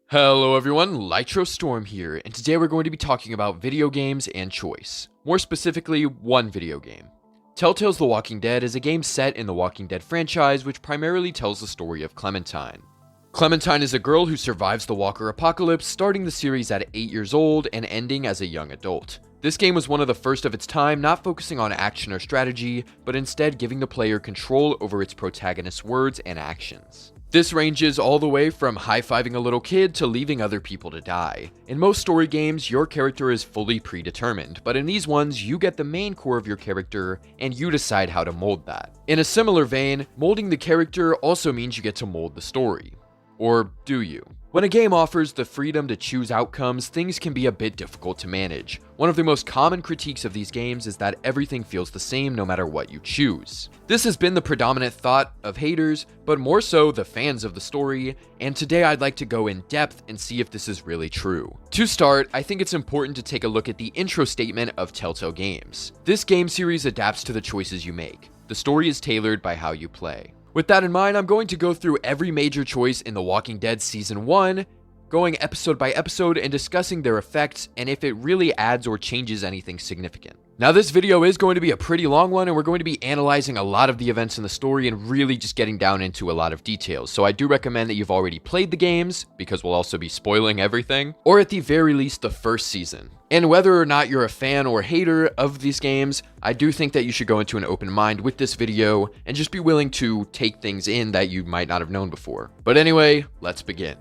Hello everyone, Lytro Storm here, and today we're going to be talking about video games and choice. More specifically, one video game. Telltale's The Walking Dead is a game set in the Walking Dead franchise which primarily tells the story of Clementine. Clementine is a girl who survives the Walker apocalypse, starting the series at 8 years old and ending as a young adult. This game was one of the first of its time, not focusing on action or strategy, but instead giving the player control over its protagonist's words and actions. This ranges all the way from high-fiving a little kid to leaving other people to die. In most story games, your character is fully predetermined, but in these ones, you get the main core of your character and you decide how to mold that. In a similar vein, molding the character also means you get to mold the story. Or do you? When a game offers the freedom to choose outcomes, things can be a bit difficult to manage. One of the most common critiques of these games is that everything feels the same no matter what you choose. This has been the predominant thought of haters, but more so the fans of the story, and today I'd like to go in depth and see if this is really true. To start, I think it's important to take a look at the intro statement of Telltale Games. This game series adapts to the choices you make. The story is tailored by how you play. With that in mind, I'm going to go through every major choice in The Walking Dead Season 1, going episode by episode and discussing their effects and if it really adds or changes anything significant. Now this video is going to be a pretty long one and we're going to be analyzing a lot of the events in the story and really just getting down into a lot of details. So I do recommend that you've already played the games, because we'll also be spoiling everything, or at the very least the first season. And whether or not you're a fan or hater of these games, I do think that you should go into an open mind with this video and just be willing to take things in that you might not have known before. But anyway, let's begin.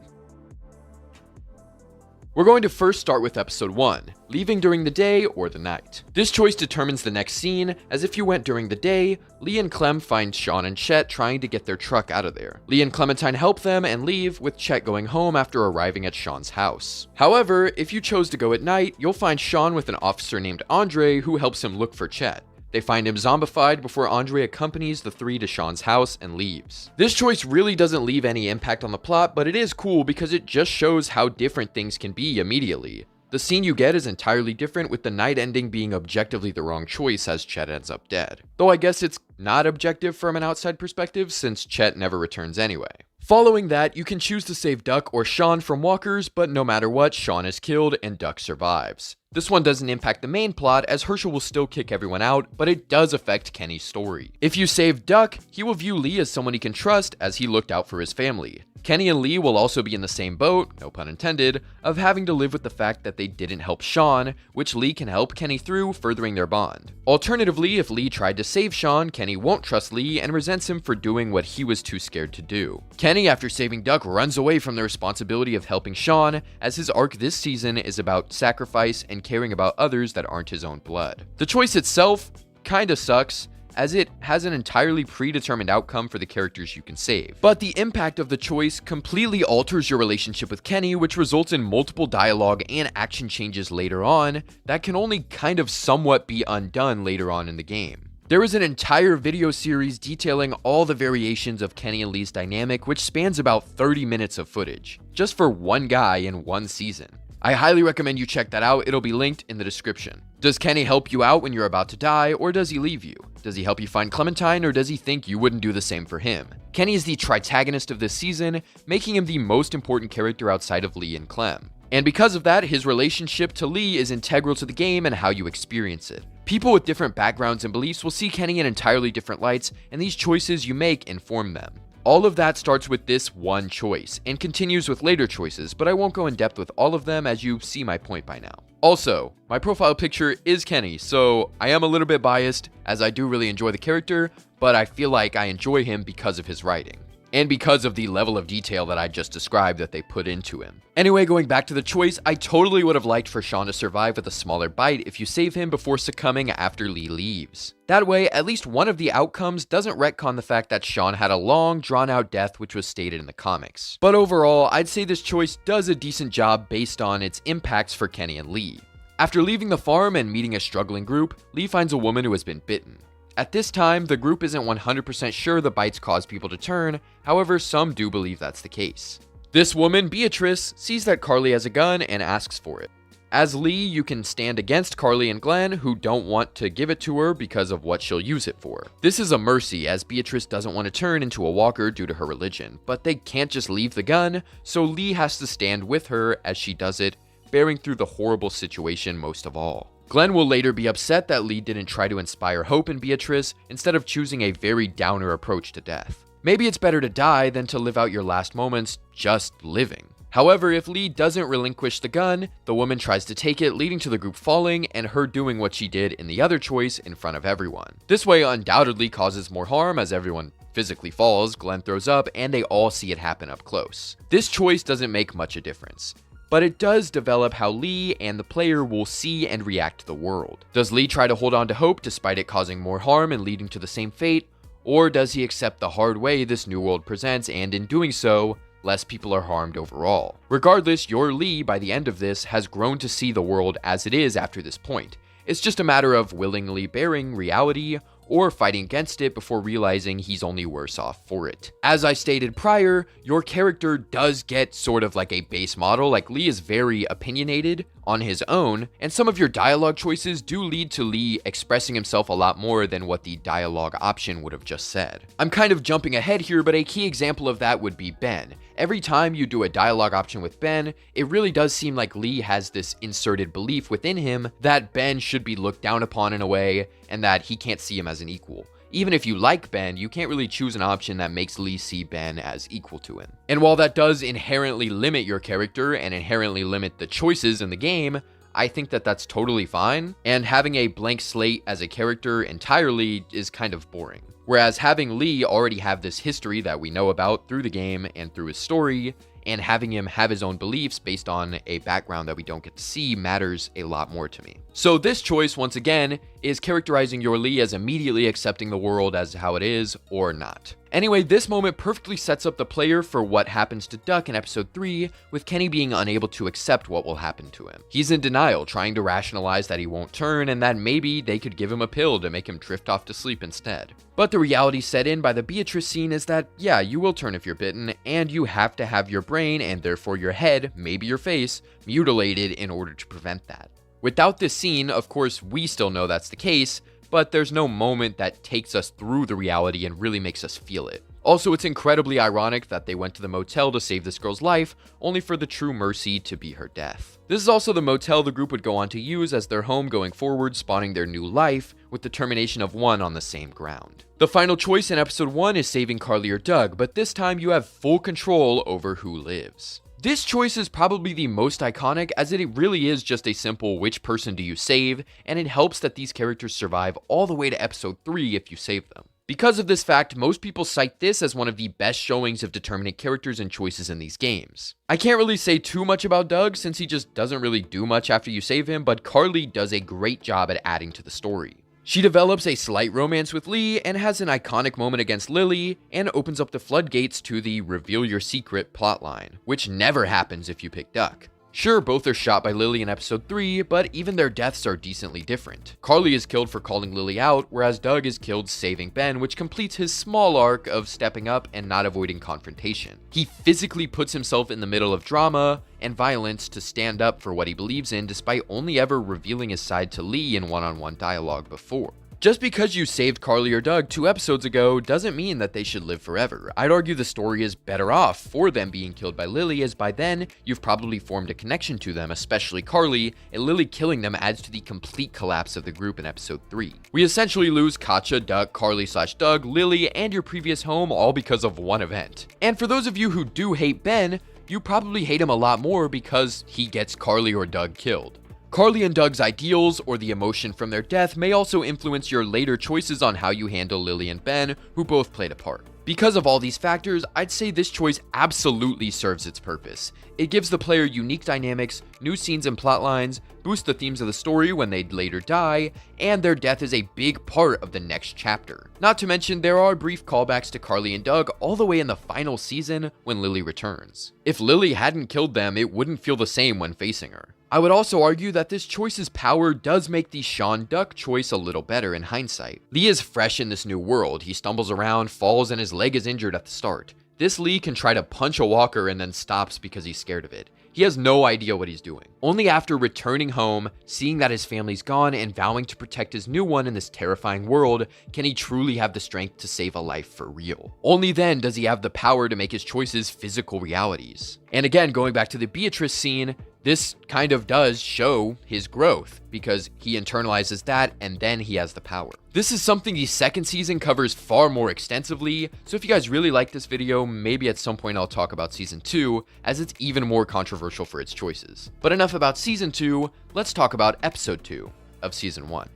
We're going to first start with episode 1, leaving during the day or the night. This choice determines the next scene, as if you went during the day, Lee and Clem find Sean and Chet trying to get their truck out of there. Lee and Clementine help them and leave, with Chet going home after arriving at Sean's house. However, if you chose to go at night, you'll find Sean with an officer named Andre who helps him look for Chet. They find him zombified before Andre accompanies the three to Sean's house and leaves. This choice really doesn't leave any impact on the plot, but it is cool because it just shows how different things can be immediately. The scene you get is entirely different, with the night ending being objectively the wrong choice as Chet ends up dead. Though I guess it's not objective from an outside perspective since Chet never returns anyway. Following that, you can choose to save Duck or Sean from walkers, but no matter what, Sean is killed and Duck survives. This one doesn't impact the main plot, as Herschel will still kick everyone out, but it does affect Kenny's story. If you save Duck, he will view Lee as someone he can trust, as he looked out for his family. Kenny and Lee will also be in the same boat, no pun intended, of having to live with the fact that they didn't help Sean, which Lee can help Kenny through, furthering their bond. Alternatively, if Lee tried to save Sean, Kenny won't trust Lee and resents him for doing what he was too scared to do. Kenny, after saving Duck, runs away from the responsibility of helping Sean, as his arc this season is about sacrifice and caring about others that aren't his own blood. The choice itself kinda sucks, as it has an entirely predetermined outcome for the characters you can save. But the impact of the choice completely alters your relationship with Kenny, which results in multiple dialogue and action changes later on that can only kind of somewhat be undone later on in the game. There is an entire video series detailing all the variations of Kenny and Lee's dynamic, which spans about 30 minutes of footage, just for one guy in one season. I highly recommend you check that out, it'll be linked in the description. Does Kenny help you out when you're about to die, or does he leave you? Does he help you find Clementine, or does he think you wouldn't do the same for him? Kenny is the tritagonist of this season, making him the most important character outside of Lee and Clem. And because of that, his relationship to Lee is integral to the game and how you experience it. People with different backgrounds and beliefs will see Kenny in entirely different lights, and these choices you make inform them. All of that starts with this one choice, and continues with later choices, but I won't go in depth with all of them, as you see my point by now. Also, my profile picture is Kenny, so I am a little bit biased, as I do really enjoy the character, but I feel like I enjoy him because of his writing, and because of the level of detail that I just described that they put into him. Anyway, going back to the choice, I totally would have liked for Sean to survive with a smaller bite if you save him before succumbing after Lee leaves. That way, at least one of the outcomes doesn't retcon the fact that Sean had a long, drawn-out death which was stated in the comics. But overall, I'd say this choice does a decent job based on its impacts for Kenny and Lee. After leaving the farm and meeting a struggling group, Lee finds a woman who has been bitten. At this time, the group isn't 100% sure the bites cause people to turn, however, some do believe that's the case. This woman, Beatrice, sees that Carly has a gun and asks for it. As Lee, you can stand against Carly and Glenn, who don't want to give it to her because of what she'll use it for. This is a mercy, as Beatrice doesn't want to turn into a walker due to her religion, but they can't just leave the gun, so Lee has to stand with her as she does it, bearing through the horrible situation most of all. Glenn will later be upset that Lee didn't try to inspire hope in Beatrice instead of choosing a very downer approach to death. Maybe it's better to die than to live out your last moments just living. However, if Lee doesn't relinquish the gun, the woman tries to take it, leading to the group falling and her doing what she did in the other choice in front of everyone. This way undoubtedly causes more harm as everyone physically falls, Glenn throws up, and they all see it happen up close. This choice doesn't make much a difference, but it does develop how Lee and the player will see and react to the world. Does Lee try to hold on to hope despite it causing more harm and leading to the same fate, or does he accept the hard way this new world presents and in doing so, less people are harmed overall? Regardless, your Lee by the end of this has grown to see the world as it is after this point. It's just a matter of willingly bearing reality or fighting against it before realizing he's only worse off for it. As I stated prior, your character does get sort of like a base model. Like, Lee is very opinionated on his own, and some of your dialogue choices do lead to Lee expressing himself a lot more than what the dialogue option would have just said. I'm kind of jumping ahead here, but a key example of that would be Ben. Every time you do a dialogue option with Ben, it really does seem like Lee has this inserted belief within him that Ben should be looked down upon in a way, and that he can't see him as an equal. Even if you like Ben, you can't really choose an option that makes Lee see Ben as equal to him. And while that does inherently limit your character and inherently limit the choices in the game, I think that that's totally fine, and having a blank slate as a character entirely is kind of boring. Whereas having Lee already have this history that we know about through the game and through his story, and having him have his own beliefs based on a background that we don't get to see matters a lot more to me. So this choice, once again, is characterizing your Lee as immediately accepting the world as how it is or not. Anyway, this moment perfectly sets up the player for what happens to Duck in episode 3, with Kenny being unable to accept what will happen to him. He's in denial, trying to rationalize that he won't turn and that maybe they could give him a pill to make him drift off to sleep instead. But the reality set in by the Beatrice scene is that, yeah, you will turn if you're bitten, and you have to have your brain, and therefore your head, maybe your face, mutilated in order to prevent that. Without this scene, of course, we still know that's the case, but there's no moment that takes us through the reality and really makes us feel it. Also, it's incredibly ironic that they went to the motel to save this girl's life, only for the true mercy to be her death. This is also the motel the group would go on to use as their home going forward, spawning their new life, with the termination of one on the same ground. The final choice in episode 1 is saving Carly or Doug, but this time you have full control over who lives. This choice is probably the most iconic, as it really is just a simple which person do you save, and it helps that these characters survive all the way to episode 3 if you save them. Because of this fact, most people cite this as one of the best showings of determinate characters and choices in these games. I can't really say too much about Doug since he just doesn't really do much after you save him, but Carly does a great job at adding to the story. She develops a slight romance with Lee and has an iconic moment against Lily and opens up the floodgates to the reveal your secret plotline, which never happens if you pick Duck. Sure, both are shot by Lily in episode 3, but even their deaths are decently different. Carly is killed for calling Lily out, whereas Doug is killed saving Ben, which completes his small arc of stepping up and not avoiding confrontation. He physically puts himself in the middle of drama and violence to stand up for what he believes in, despite only ever revealing his side to Lee in one-on-one dialogue before. Just because you saved Carly or Doug 2 episodes ago doesn't mean that they should live forever. I'd argue the story is better off for them being killed by Lily, as by then, you've probably formed a connection to them, especially Carly, and Lily killing them adds to the complete collapse of the group in episode 3. We essentially lose Katja, Duck, Carly/Doug, Lily, and your previous home all because of one event. And for those of you who do hate Ben, you probably hate him a lot more because he gets Carly or Doug killed. Carly and Doug's ideals or the emotion from their death may also influence your later choices on how you handle Lily and Ben, who both played a part. Because of all these factors, I'd say this choice absolutely serves its purpose. It gives the player unique dynamics, new scenes and plotlines, boosts the themes of the story when they later die, and their death is a big part of the next chapter. Not to mention, there are brief callbacks to Carly and Doug all the way in the final season when Lily returns. If Lily hadn't killed them, it wouldn't feel the same when facing her. I would also argue that this choice's power does make the Sean Duck choice a little better in hindsight. Lee is fresh in this new world. He stumbles around, falls, and his leg is injured at the start. This Lee can try to punch a walker and then stops because he's scared of it. He has no idea what he's doing. Only after returning home, seeing that his family's gone, and vowing to protect his new one in this terrifying world, can he truly have the strength to save a life for real. Only then does he have the power to make his choices physical realities. And again, going back to the Beatrice scene, this kind of does show his growth because he internalizes that and then he has the power. This is something the second season covers far more extensively, so if you guys really like this video, maybe at some point I'll talk about season 2, as it's even more controversial for its choices. But enough about season 2, let's talk about episode 2 of season 1.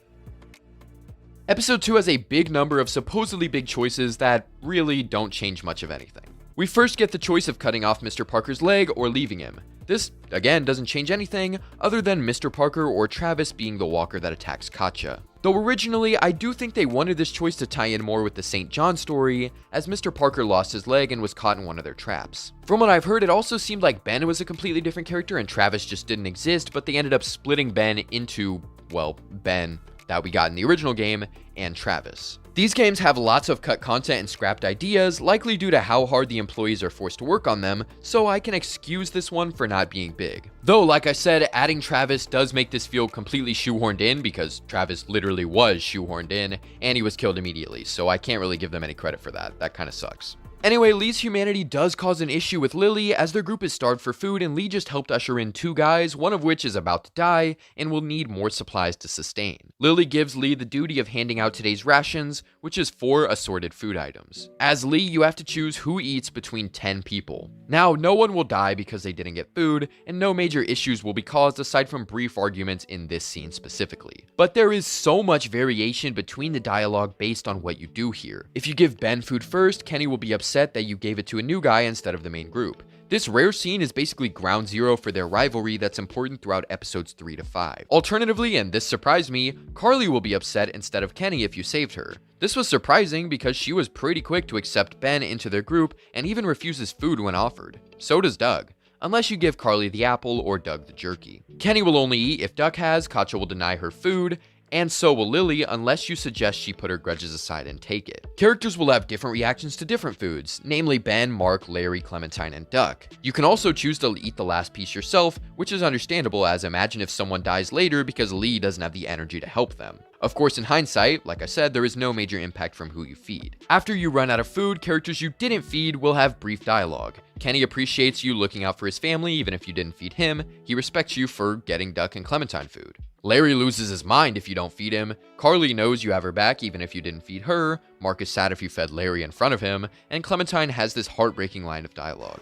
Episode 2 has a big number of supposedly big choices that really don't change much of anything. We first get the choice of cutting off Mr. Parker's leg or leaving him. This, again, doesn't change anything other than Mr. Parker or Travis being the walker that attacks Katja. Though originally, I do think they wanted this choice to tie in more with the St. John story, as Mr. Parker lost his leg and was caught in one of their traps. From what I've heard, it also seemed like Ben was a completely different character and Travis just didn't exist, but they ended up splitting Ben into, well, Ben that we got in the original game and Travis. These games have lots of cut content and scrapped ideas, likely due to how hard the employees are forced to work on them, so I can excuse this one for not being big. Though, like I said, adding Travis does make this feel completely shoehorned in, because Travis literally was shoehorned in, and he was killed immediately, so I can't really give them any credit for that. That kind of sucks. Anyway, Lee's humanity does cause an issue with Lily, as their group is starved for food and Lee just helped usher in 2 guys, one of which is about to die and will need more supplies to sustain. Lily gives Lee the duty of handing out today's rations, which is 4 assorted food items. As Lee, you have to choose who eats between 10 people. Now, no one will die because they didn't get food, and no major issues will be caused aside from brief arguments in this scene specifically. But there is so much variation between the dialogue based on what you do here. If you give Ben food first, Kenny will be upset that you gave it to a new guy instead of the main group. This rare scene is basically ground zero for their rivalry that's important throughout episodes 3 to 5. Alternatively, and this surprised me, Carly will be upset instead of Kenny if you saved her. This was surprising because she was pretty quick to accept Ben into their group and even refuses food when offered. So does Doug, unless you give Carly the apple or Doug the jerky. Kenny will only eat if Doug has, Katja will deny her food, and so will Lily unless you suggest she put her grudges aside and take it. Characters will have different reactions to different foods, namely Ben, Mark, Larry, Clementine, and Duck. You can also choose to eat the last piece yourself, which is understandable, as imagine if someone dies later because Lee doesn't have the energy to help them. Of course, in hindsight, like I said, there is no major impact from who you feed. After you run out of food, characters you didn't feed will have brief dialogue. Kenny appreciates you looking out for his family even if you didn't feed him. He respects you for getting Duck and Clementine food. Larry loses his mind if you don't feed him. Carly knows you have her back even if you didn't feed her. Mark is sad if you fed Larry in front of him. And Clementine has this heartbreaking line of dialogue.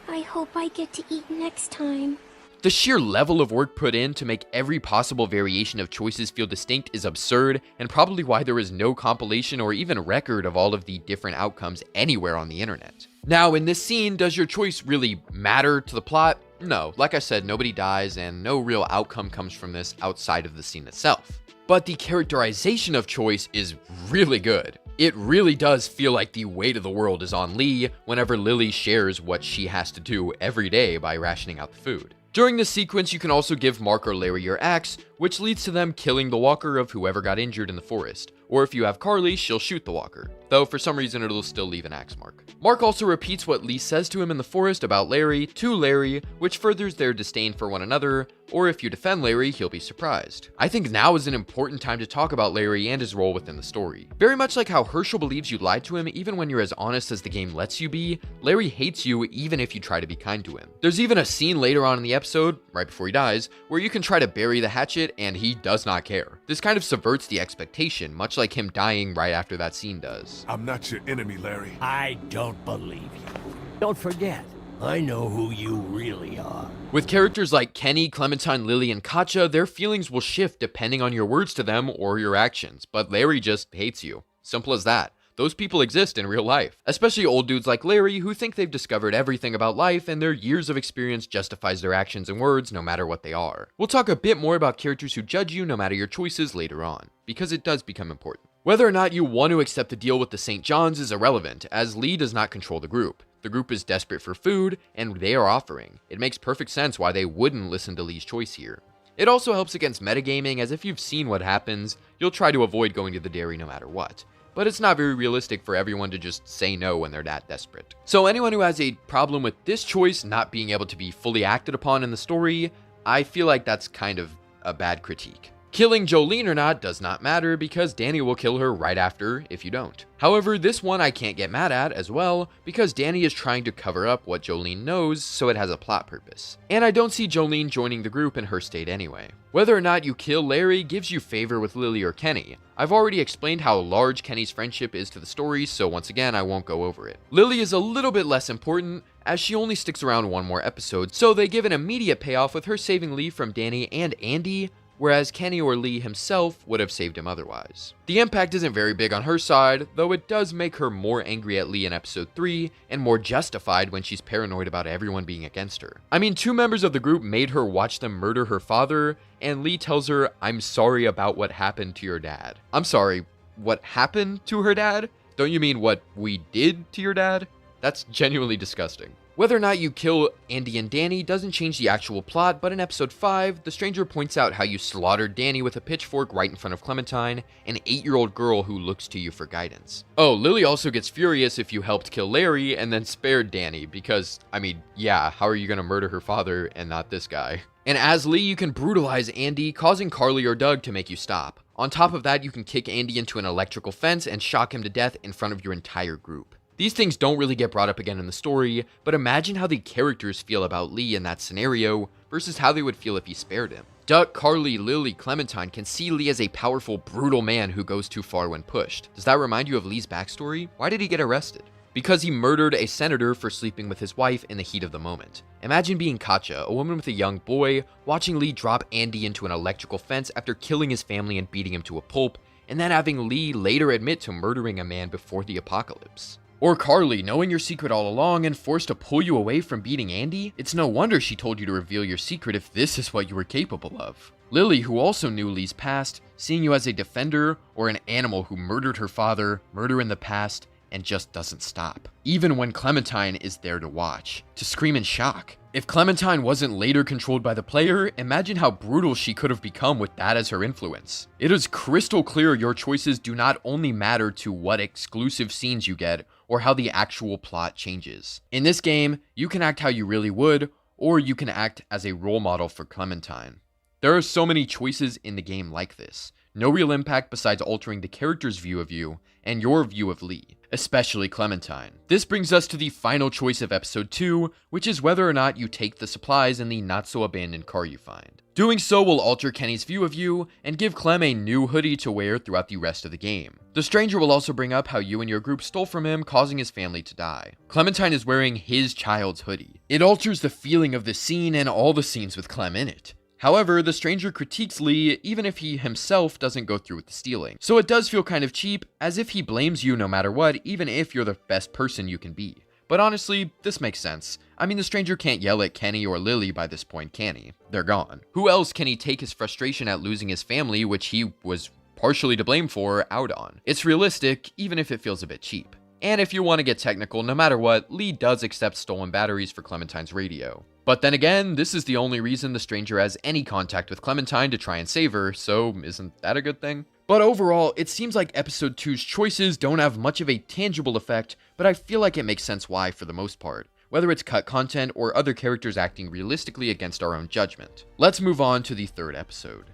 I hope I get to eat next time. The sheer level of work put in to make every possible variation of choices feel distinct is absurd, and probably why there is no compilation or even record of all of the different outcomes anywhere on the internet. Now, in this scene, does your choice really matter to the plot? No, like I said, nobody dies and no real outcome comes from this outside of the scene itself. But the characterization of choice is really good. It really does feel like the weight of the world is on Lee whenever Lily shares what she has to do every day by rationing out the food. During this sequence, you can also give Mark or Larry your axe, which leads to them killing the walker of whoever got injured in the forest. Or if you have Carly, she'll shoot the walker, though for some reason it'll still leave an axe mark. Mark also repeats what Lee says to him in the forest about Larry to Larry, which furthers their disdain for one another, or if you defend Larry, he'll be surprised. I think now is an important time to talk about Larry and his role within the story. Very much like how Herschel believes you lied to him even when you're as honest as the game lets you be, Larry hates you even if you try to be kind to him. There's even a scene later on in the episode, right before he dies, where you can try to bury the hatchet and he does not care. This kind of subverts the expectation, much like him dying right after that scene does. I'm not your enemy, Larry. I don't believe you. Don't forget, I know who you really are. With characters like Kenny, Clementine, Lily, and Katja, their feelings will shift depending on your words to them or your actions, but Larry just hates you. Simple as that. Those people exist in real life, especially old dudes like Larry who think they've discovered everything about life and their years of experience justifies their actions and words no matter what they are. We'll talk a bit more about characters who judge you no matter your choices later on, because it does become important. Whether or not you want to accept the deal with the St. John's is irrelevant, as Lee does not control the group. The group is desperate for food, and they are offering. It makes perfect sense why they wouldn't listen to Lee's choice here. It also helps against metagaming, as if you've seen what happens, you'll try to avoid going to the dairy no matter what. but it's not very realistic for everyone to just say no when they're that desperate. So anyone who has a problem with this choice not being able to be fully acted upon in the story, I feel like that's kind of a bad critique. Killing Jolene or not does not matter because Danny will kill her right after if you don't. However, this one I can't get mad at as well because Danny is trying to cover up what Jolene knows so it has a plot purpose. And I don't see Jolene joining the group in her state anyway. Whether or not you kill Larry gives you favor with Lily or Kenny. I've already explained how large Kenny's friendship is to the story, so once again I won't go over it. Lily is a little bit less important as she only sticks around one more episode, so they give an immediate payoff with her saving Lee from Danny and Andy, whereas Kenny or Lee himself would have saved him otherwise. The impact isn't very big on her side, though it does make her more angry at Lee in episode 3, and more justified when she's paranoid about everyone being against her. I mean, 2 members of the group made her watch them murder her father, and Lee tells her, "I'm sorry about what happened to your dad." I'm sorry, what happened to her dad? Don't you mean what we did to your dad? That's genuinely disgusting. Whether or not you kill Andy and Danny doesn't change the actual plot, but in episode 5, the stranger points out how you slaughtered Danny with a pitchfork right in front of Clementine, an 8-year-old girl who looks to you for guidance. Oh, Lily also gets furious if you helped kill Larry and then spared Danny, because, I mean, yeah, how are you gonna murder her father and not this guy? And as Lee, you can brutalize Andy, causing Carly or Doug to make you stop. On top of that, you can kick Andy into an electrical fence and shock him to death in front of your entire group. These things don't really get brought up again in the story, but imagine how the characters feel about Lee in that scenario versus how they would feel if he spared him. Duck, Carly, Lily, Clementine can see Lee as a powerful, brutal man who goes too far when pushed. Does that remind you of Lee's backstory? Why did he get arrested? Because he murdered a senator for sleeping with his wife in the heat of the moment. Imagine being Katja, a woman with a young boy, watching Lee drop Andy into an electrical fence after killing his family and beating him to a pulp, and then having Lee later admit to murdering a man before the apocalypse. Or Carly, knowing your secret all along and forced to pull you away from beating Andy? It's no wonder she told you to reveal your secret if this is what you were capable of. Lily, who also knew Lee's past, seeing you as a defender or an animal who murdered her father, murder in the past, and just doesn't stop. Even when Clementine is there to watch, to scream in shock. If Clementine wasn't later controlled by the player, imagine how brutal she could have become with that as her influence. It is crystal clear your choices do not only matter to what exclusive scenes you get, or how the actual plot changes. In this game, you can act how you really would, or you can act as a role model for Clementine. There are so many choices in the game like this. No real impact besides altering the character's view of you and your view of Lee, especially Clementine. This brings us to the final choice of episode 2, which is whether or not you take the supplies in the not-so-abandoned car you find. Doing so will alter Kenny's view of you and give Clem a new hoodie to wear throughout the rest of the game. The stranger will also bring up how you and your group stole from him, causing his family to die. Clementine is wearing his child's hoodie. It alters the feeling of the scene and all the scenes with Clem in it. However, the stranger critiques Lee even if he himself doesn't go through with the stealing. So it does feel kind of cheap, as if he blames you no matter what, even if you're the best person you can be. But honestly, this makes sense. I mean, the stranger can't yell at Kenny or Lily by this point, can he? They're gone. Who else can he take his frustration at losing his family, which he was partially to blame for, out on? It's realistic, even if it feels a bit cheap. And if you want to get technical, no matter what, Lee does accept stolen batteries for Clementine's radio. But then again, this is the only reason the stranger has any contact with Clementine to try and save her, so isn't that a good thing? But overall, it seems like episode 2's choices don't have much of a tangible effect, but I feel like it makes sense why for the most part, whether it's cut content or other characters acting realistically against our own judgment. Let's move on to the 3rd episode.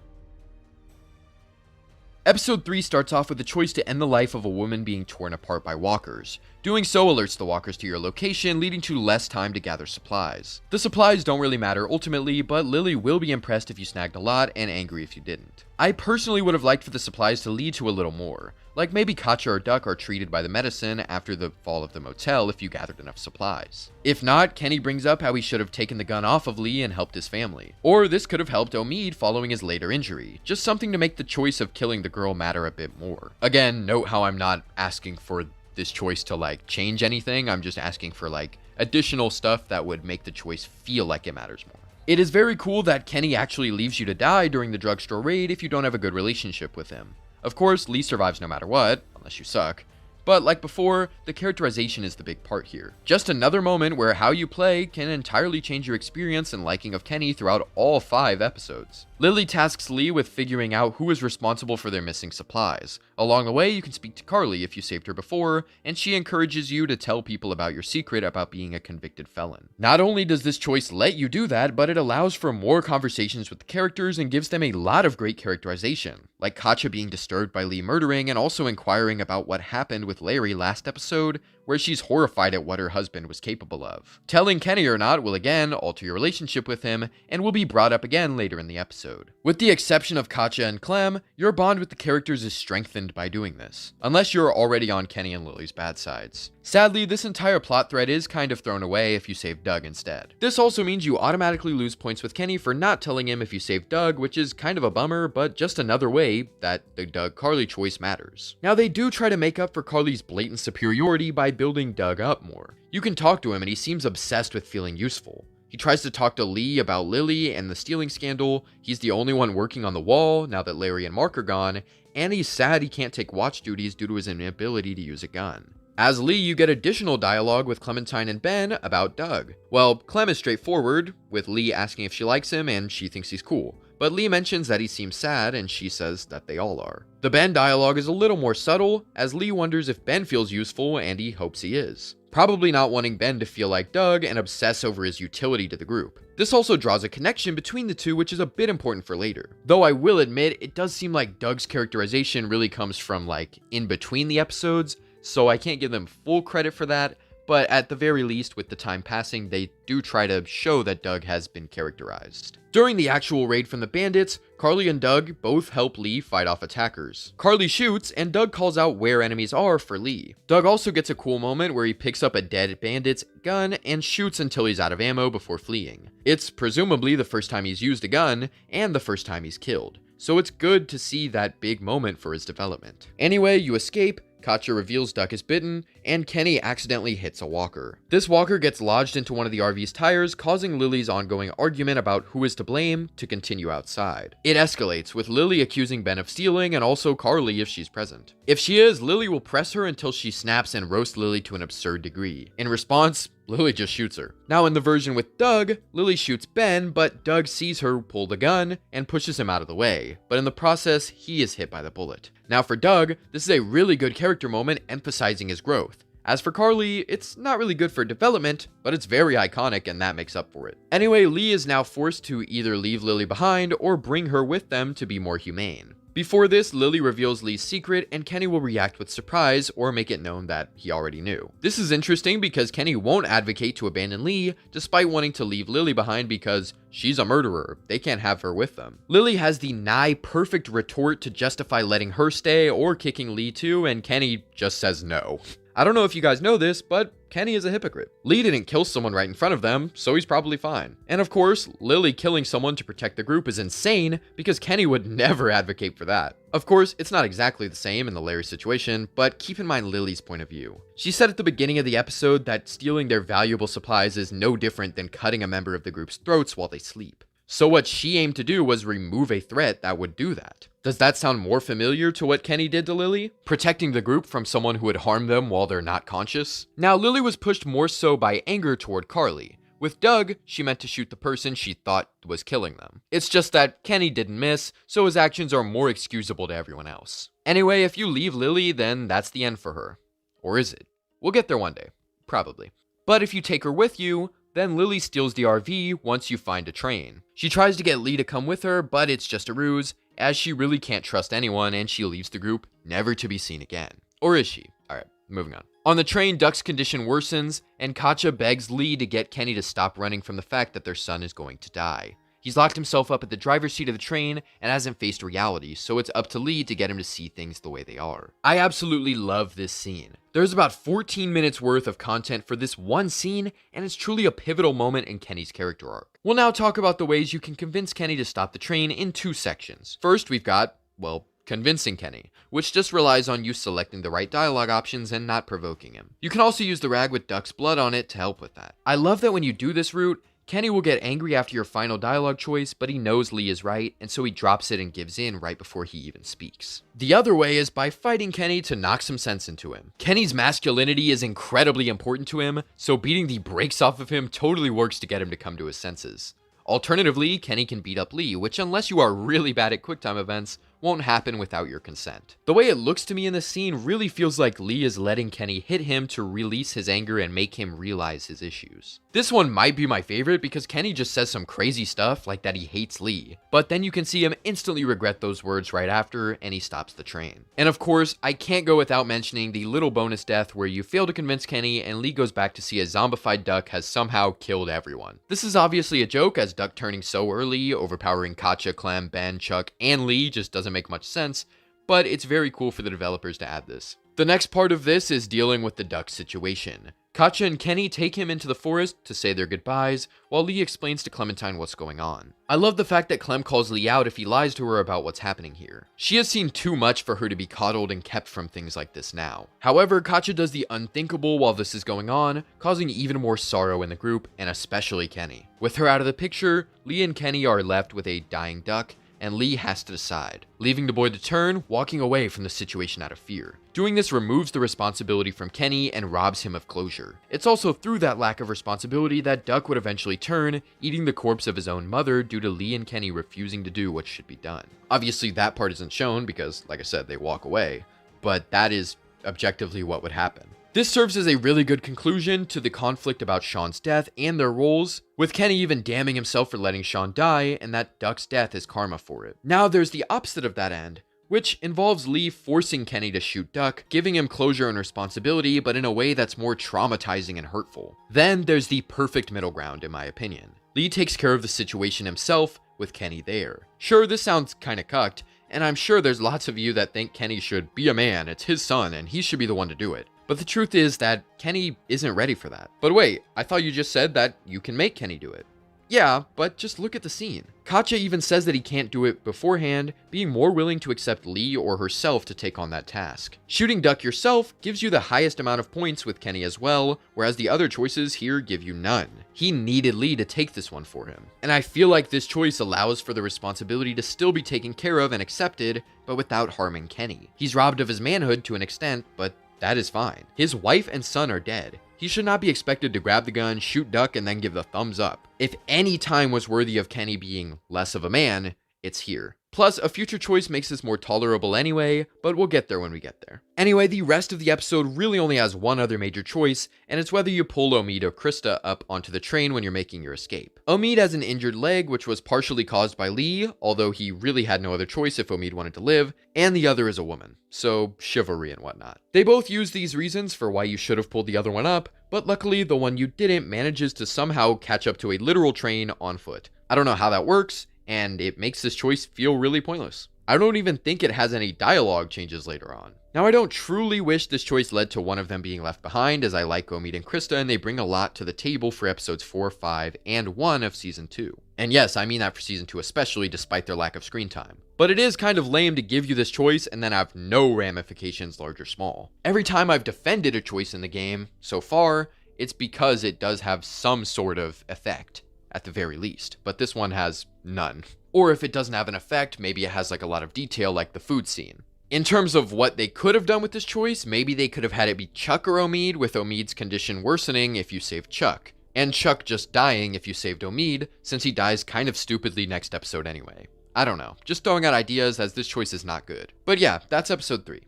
Episode 3 starts off with the choice to end the life of a woman being torn apart by walkers. Doing so alerts the walkers to your location, leading to less time to gather supplies. The supplies don't really matter ultimately, but Lily will be impressed if you snagged a lot and angry if you didn't. I personally would have liked for the supplies to lead to a little more, like maybe Katja or Duck are treated by the medicine after the fall of the motel if you gathered enough supplies. If not, Kenny brings up how he should have taken the gun off of Lee and helped his family. Or this could have helped Omid following his later injury, just something to make the choice of killing the girl matter a bit more. Again, note how I'm not asking for this choice to like change anything, I'm just asking for like additional stuff that would make the choice feel like it matters more. It is very cool that Kenny actually leaves you to die during the drugstore raid if you don't have a good relationship with him. Of course, Lee survives no matter what, unless you suck. But like before, the characterization is the big part here. Just another moment where how you play can entirely change your experience and liking of Kenny throughout all 5 episodes. Lily tasks Lee with figuring out who is responsible for their missing supplies. Along the way, you can speak to Carly if you saved her before, and she encourages you to tell people about your secret about being a convicted felon. Not only does this choice let you do that, but it allows for more conversations with the characters and gives them a lot of great characterization, like Katja being disturbed by Lee murdering and also inquiring about what happened with Larry last episode, where she's horrified at what her husband was capable of. Telling Kenny or not will again alter your relationship with him and will be brought up again later in the episode. With the exception of Katja and Clem, your bond with the characters is strengthened by doing this, unless you're already on Kenny and Lily's bad sides. Sadly, this entire plot thread is kind of thrown away if you save Doug instead. This also means you automatically lose points with Kenny for not telling him if you save Doug, which is kind of a bummer, but just another way that the Doug-Carly choice matters. Now, they do try to make up for Carly's blatant superiority by building Doug up more. You can talk to him and he seems obsessed with feeling useful. He tries to talk to Lee about Lily and the stealing scandal. He's the only one working on the wall now that Larry and Mark are gone, and he's sad he can't take watch duties due to his inability to use a gun. As Lee, you get additional dialogue with Clementine and Ben about Doug. Well, Clem is straightforward, with Lee asking if she likes him and she thinks he's cool. But Lee mentions that he seems sad and she says that they all are. The Ben dialogue is a little more subtle, as Lee wonders if Ben feels useful and he hopes he is. Probably not wanting Ben to feel like Doug and obsess over his utility to the group. This also draws a connection between the two, which is a bit important for later. Though I will admit, it does seem like Doug's characterization really comes from like in between the episodes, so I can't give them full credit for that, but at the very least, with the time passing, they do try to show that Doug has been characterized. During the actual raid from the bandits, Carly and Doug both help Lee fight off attackers. Carly shoots, and Doug calls out where enemies are for Lee. Doug also gets a cool moment where he picks up a dead bandit's gun and shoots until he's out of ammo before fleeing. It's presumably the first time he's used a gun, and the first time he's killed. So it's good to see that big moment for his development. Anyway, you escape, Katja reveals Duck is bitten, and Kenny accidentally hits a walker. This walker gets lodged into one of the RV's tires, causing Lily's ongoing argument about who is to blame to continue outside. It escalates, with Lily accusing Ben of stealing and also Carly if she's present. If she is, Lily will press her until she snaps and roast Lily to an absurd degree. In response, Lily just shoots her. Now in the version with Doug, Lily shoots Ben, but Doug sees her pull the gun and pushes him out of the way. But in the process, he is hit by the bullet. Now for Doug, this is a really good character moment emphasizing his growth. As for Carly, it's not really good for development, but it's very iconic and that makes up for it. Anyway, Lee is now forced to either leave Lily behind or bring her with them to be more humane. Before this, Lily reveals Lee's secret, and Kenny will react with surprise or make it known that he already knew. This is interesting because Kenny won't advocate to abandon Lee, despite wanting to leave Lily behind because she's a murderer. They can't have her with them. Lily has the nigh perfect retort to justify letting her stay or kicking Lee too, and Kenny just says no. I don't know if you guys know this, but Kenny is a hypocrite. Lee didn't kill someone right in front of them, so he's probably fine. And of course, Lily killing someone to protect the group is insane because Kenny would never advocate for that. Of course, it's not exactly the same in the Larry situation, but keep in mind Lily's point of view. She said at the beginning of the episode that stealing their valuable supplies is no different than cutting a member of the group's throats while they sleep. So what she aimed to do was remove a threat that would do that. Does that sound more familiar to what Kenny did to Lily? Protecting the group from someone who would harm them while they're not conscious? Now, Lily was pushed more so by anger toward Carly. With Doug, she meant to shoot the person she thought was killing them. It's just that Kenny didn't miss, so his actions are more excusable to everyone else. Anyway, if you leave Lily, then that's the end for her. Or is it? We'll get there one day. Probably. But if you take her with you, then Lily steals the RV once you find a train. She tries to get Lee to come with her, but it's just a ruse, as she really can't trust anyone and she leaves the group, never to be seen again. Or is she? Alright, moving on. On the train, Duck's condition worsens, and Katja begs Lee to get Kenny to stop running from the fact that their son is going to die. He's locked himself up at the driver's seat of the train and hasn't faced reality, so it's up to Lee to get him to see things the way they are. I absolutely love this scene. There's about 14 minutes worth of content for this one scene, and it's truly a pivotal moment in Kenny's character arc. We'll now talk about the ways you can convince Kenny to stop the train in two sections. First, we've got, well, convincing Kenny, which just relies on you selecting the right dialogue options and not provoking him. You can also use the rag with Duck's blood on it to help with that. I love that when you do this route, Kenny will get angry after your final dialogue choice, but he knows Lee is right, and so he drops it and gives in right before he even speaks. The other way is by fighting Kenny to knock some sense into him. Kenny's masculinity is incredibly important to him, so beating the brakes off of him totally works to get him to come to his senses. Alternatively, Kenny can beat up Lee, which unless you are really bad at QuickTime events, won't happen without your consent. The way it looks to me in this scene really feels like Lee is letting Kenny hit him to release his anger and make him realize his issues. This one might be my favorite because Kenny just says some crazy stuff like that he hates Lee, but then you can see him instantly regret those words right after and he stops the train. And of course, I can't go without mentioning the little bonus death where you fail to convince Kenny and Lee goes back to see a zombified Duck has somehow killed everyone. This is obviously a joke as Duck turning so early, overpowering Katjaa, Clem, Ben, Chuck, and Lee just doesn't make much sense, but it's very cool for the developers to add this. The next part of this is dealing with the Duck situation. Katjaa and Kenny take him into the forest to say their goodbyes, while Lee explains to Clementine what's going on. I love the fact that Clem calls Lee out if he lies to her about what's happening here. She has seen too much for her to be coddled and kept from things like this now. However, Katjaa does the unthinkable while this is going on, causing even more sorrow in the group, and especially Kenny. With her out of the picture, Lee and Kenny are left with a dying Duck, and Lee has to decide, leaving the boy to turn, walking away from the situation out of fear. Doing this removes the responsibility from Kenny and robs him of closure. It's also through that lack of responsibility that Duck would eventually turn, eating the corpse of his own mother due to Lee and Kenny refusing to do what should be done. Obviously that part isn't shown because, like I said, they walk away, but that is objectively what would happen. This serves as a really good conclusion to the conflict about Sean's death and their roles, with Kenny even damning himself for letting Sean die, and that Duck's death is karma for it. Now there's the opposite of that end, which involves Lee forcing Kenny to shoot Duck, giving him closure and responsibility, but in a way that's more traumatizing and hurtful. Then there's the perfect middle ground, in my opinion. Lee takes care of the situation himself, with Kenny there. Sure, this sounds kinda cucked, and I'm sure there's lots of you that think Kenny should be a man, it's his son, and he should be the one to do it. But the truth is that Kenny isn't ready for that. But wait, I thought you just said that you can make Kenny do it. Yeah, but just look at the scene. Katjaa even says that he can't do it beforehand, being more willing to accept Lee or herself to take on that task. Shooting Duck yourself gives you the highest amount of points with Kenny as well, whereas the other choices here give you none. He needed Lee to take this one for him. And I feel like this choice allows for the responsibility to still be taken care of and accepted, but without harming Kenny. He's robbed of his manhood to an extent, but that is fine. His wife and son are dead. He should not be expected to grab the gun, shoot Duck, and then give the thumbs up. If any time was worthy of Kenny being less of a man, it's here. Plus, a future choice makes this more tolerable anyway, but we'll get there when we get there. Anyway, the rest of the episode really only has one other major choice, and it's whether you pull Omid or Krista up onto the train when you're making your escape. Omid has an injured leg, which was partially caused by Lee, although he really had no other choice if Omid wanted to live, and the other is a woman, so chivalry and whatnot. They both use these reasons for why you should have pulled the other one up, but luckily the one you didn't manages to somehow catch up to a literal train on foot. I don't know how that works, and it makes this choice feel really pointless. I don't even think it has any dialogue changes later on. Now, I don't truly wish this choice led to one of them being left behind, as I like Omid and Krista, and they bring a lot to the table for episodes 4, 5, and 1 of Season 2. And yes, I mean that for Season 2 especially, despite their lack of screen time. But it is kind of lame to give you this choice and then have no ramifications, large or small. Every time I've defended a choice in the game, so far, it's because it does have some sort of effect, at the very least, but this one has none. Or if it doesn't have an effect, maybe it has like a lot of detail like the food scene. In terms of what they could have done with this choice, maybe they could have had it be Chuck or Omid, with Omid's condition worsening if you saved Chuck, and Chuck just dying if you saved Omid, since he dies kind of stupidly next episode anyway. I don't know, just throwing out ideas as this choice is not good. But yeah, that's episode 3.